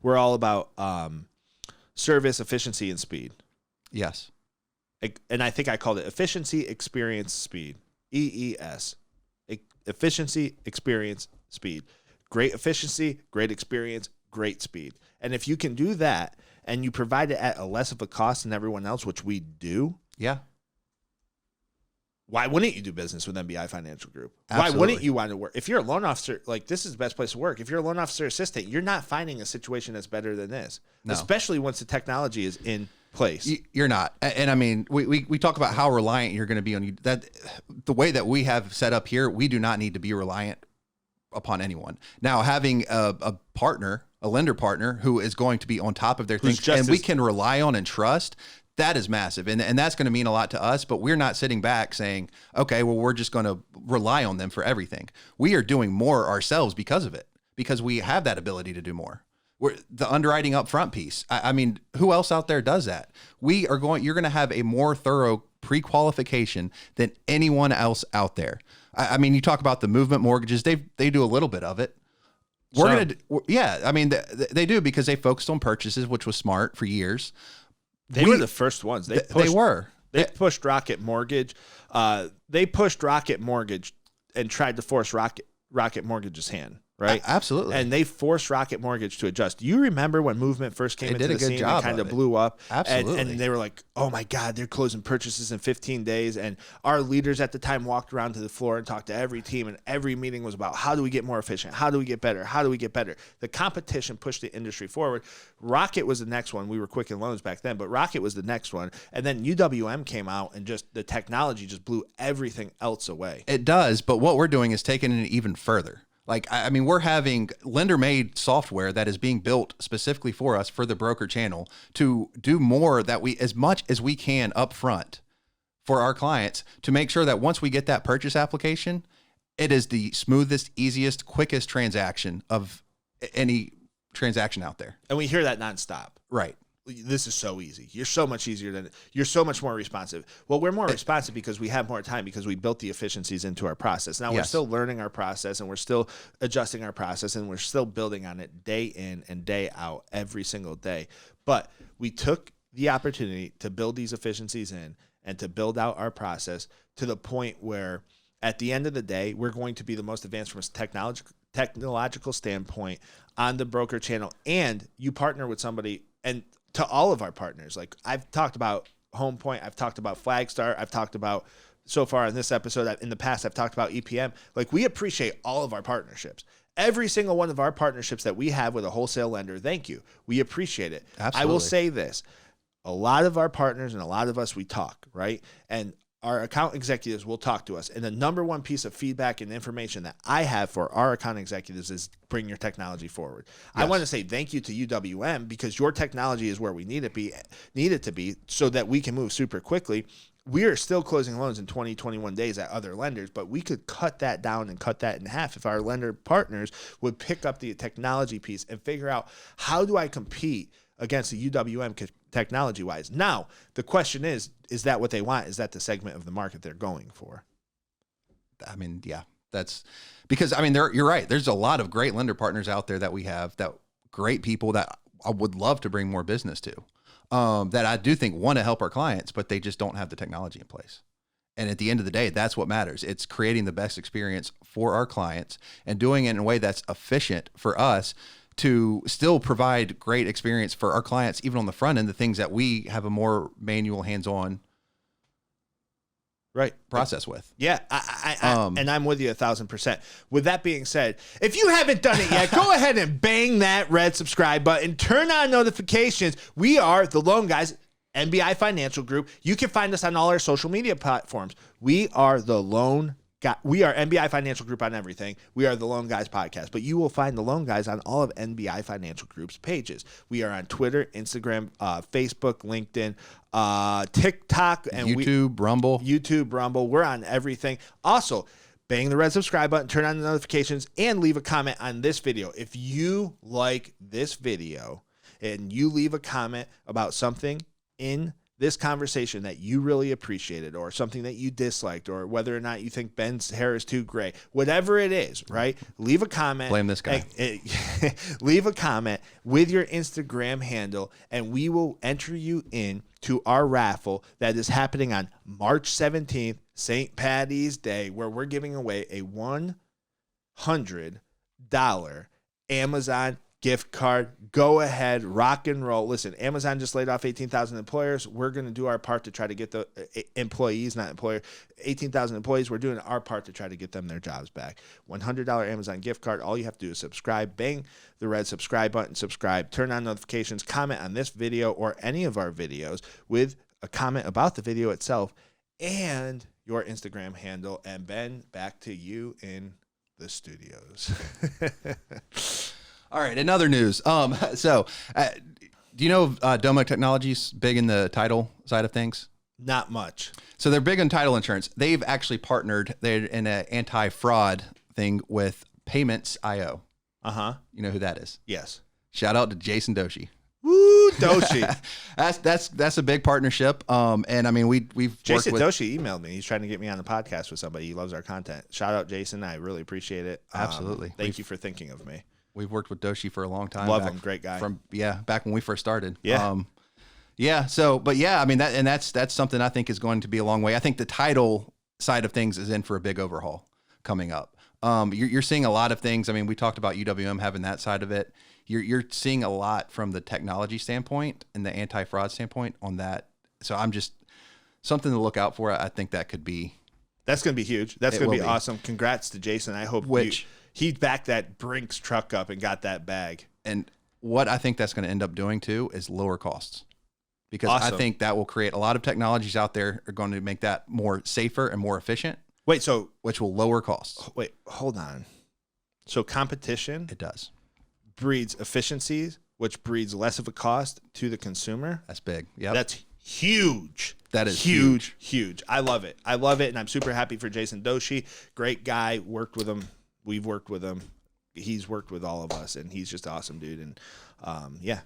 we're all about service, efficiency, and speed. Yes. And I think I called it efficiency, experience, speed. EES. Efficiency, experience, speed. Great efficiency, great experience, great speed. And if you can do that and you provide it at a less of a cost than everyone else, which we do. Yeah. Why wouldn't you do business with NBI Financial Group? Absolutely. Why wouldn't you want to work? If you're a loan officer, like this is the best place to work. If you're a loan officer assistant, you're not finding a situation that's better than this, especially once the technology is in place. You're not. And I mean, we talk about how reliant you're going to be on you. That the way that we have set up here, we do not need to be reliant upon anyone. Now, having a partner, a lender partner who is going to be on top of their things and we can rely on and trust, that is massive. And that's going to mean a lot to us, but we're not sitting back saying, okay, well, we're just going to rely on them for everything. We are doing more ourselves because of it, because we have that ability to do more. We're the underwriting upfront piece. I mean, who else out there does that? You're going to have a more thorough pre-qualification than anyone else out there. I mean, you talk about the movement mortgages, they do a little bit of it. I mean, they do because they focused on purchases, which was smart for years. They were the first ones. They pushed Rocket Mortgage. They pushed Rocket Mortgage and tried to force Rocket Mortgage's hand, right? Absolutely. And they forced Rocket Mortgage to adjust. You remember when Movement first came into the scene and kind of blew up? Absolutely. And they were like, oh my God, they're closing purchases in 15 days. And our leaders at the time walked around to the floor and talked to every team, and every meeting was about how do we get more efficient? How do we get better? How do we get better? The competition pushed the industry forward. Rocket was the next one. We were Quicken Loans back then, but Rocket was the next one. And then UWM came out and just the technology just blew everything else away. It does, but what we're doing is taking it even further. Like, I mean, we're having lender-made software that is being built specifically for us for the broker channel to do more that as much as we can up front for our clients to make sure that once we get that purchase application, it is the smoothest, easiest, quickest transaction of any transaction out there. And we hear that nonstop. Right. This is so easy. You're so much easier you're so much more responsive. Well, we're more responsive because we have more time because we built the efficiencies into our process. Now we're still learning our process and we're still adjusting our process and we're still building on it day in and day out every single day. But we took the opportunity to build these efficiencies in and to build out our process to the point where at the end of the day, we're going to be the most advanced from a technological standpoint on the broker channel. And you partner with somebody, and to all of our partners, like I've talked about Home Point, I've talked about Flagstar, I've talked about so far in this episode, in the past, I've talked about EPM. Like we appreciate all of our partnerships. Every single one of our partnerships that we have with a wholesale lender, thank you. We appreciate it. Absolutely. I will say this. A lot of our partners and a lot of us, we talk, right? And our account executives will talk to us. And the number one piece of feedback and information that I have for our account executives is bring your technology forward. Yes. I want to say thank you to UWM because your technology is where we need it to be so that we can move super quickly. We are still closing loans in 20, 21 days at other lenders, but we could cut that down and cut that in half if our lender partners would pick up the technology piece and figure out how do I compete against the UWM technology-wise. Now, the question is that what they want? Is that the segment of the market they're going for? I mean, yeah, that's because, I mean, you're right. There's a lot of great lender partners out there that we have, that great people that I would love to bring more business to, that I do think want to help our clients, but they just don't have the technology in place. And at the end of the day, that's what matters. It's creating the best experience for our clients and doing it in a way that's efficient for us to still provide great experience for our clients, even on the front end, the things that we have a more manual, hands-on process with. Yeah. And I'm with you 1,000%. With that being said, if you haven't done it yet, go ahead and bang that red subscribe button, turn on notifications. We are the Loan Guys, NBI Financial Group. You can find us on all our social media platforms. We are the Loan Guy. We are NBI Financial Group on everything. We are the Loan Guys podcast, but you will find the Loan Guys on all of NBI Financial Group's pages. We are on Twitter, Instagram, Facebook, LinkedIn, TikTok, and YouTube, Rumble. We're on everything. Also, bang the red subscribe button, turn on the notifications, and leave a comment on this video. If you like this video and you leave a comment about something in this conversation that you really appreciated, or something that you disliked, or whether or not you think Ben's hair is too gray, whatever it is, right? Leave a comment. Blame this guy. Leave a comment with your Instagram handle, and we will enter you in to our raffle that is happening on March 17th, St. Paddy's Day, where we're giving away a $100 Amazon gift card. Go ahead, rock and roll. Listen, Amazon just laid off 18,000 employers. We're going to do our part to try to get the employees, not employer, 18,000 employees. We're doing our part to try to get them their jobs back. $100 Amazon gift card. All you have to do is subscribe. Bang the red subscribe button, subscribe, turn on notifications, comment on this video or any of our videos with a comment about the video itself and your Instagram handle. And Ben, back to you in the studios. All right, another news. Do you know Domo Technologies big in the title side of things? Not much. So they're big in title insurance. They've actually partnered. They're in an anti-fraud thing with Payments.io. You know who that is? Yes. Shout out to Jason Doshi. Woo, Doshi. that's a big partnership. And I mean, we've Jason worked with, Doshi emailed me. He's trying to get me on the podcast with somebody. He loves our content. Shout out, Jason. I really appreciate it. Absolutely. Thank you for thinking of me. We've worked with Doshi for a long time. Love him. Great guy. Back when we first started. Yeah. I mean, that's something I think is going to be a long way. I think the title side of things is in for a big overhaul coming up. You're seeing a lot of things. I mean, we talked about UWM having that side of it. You're seeing a lot from the technology standpoint and the anti-fraud standpoint on that. So I'm just something to look out for. I think that's going to be huge. That's going to be awesome. Congrats to Jason. I hope he backed that Brinks truck up and got that bag. And what I think that's going to end up doing too is lower costs, because awesome. I think that will create a lot of technologies out there are going to make that more safer and more efficient. Which will lower costs. Wait, hold on. So competition, it does, breeds efficiencies, which breeds less of a cost to the consumer. That's big. Yeah, that's huge. That is huge. I love it. And I'm super happy for Jason Doshi. Great guy. Worked with him. We've worked with him. He's worked with all of us, and he's just an awesome dude. And yeah,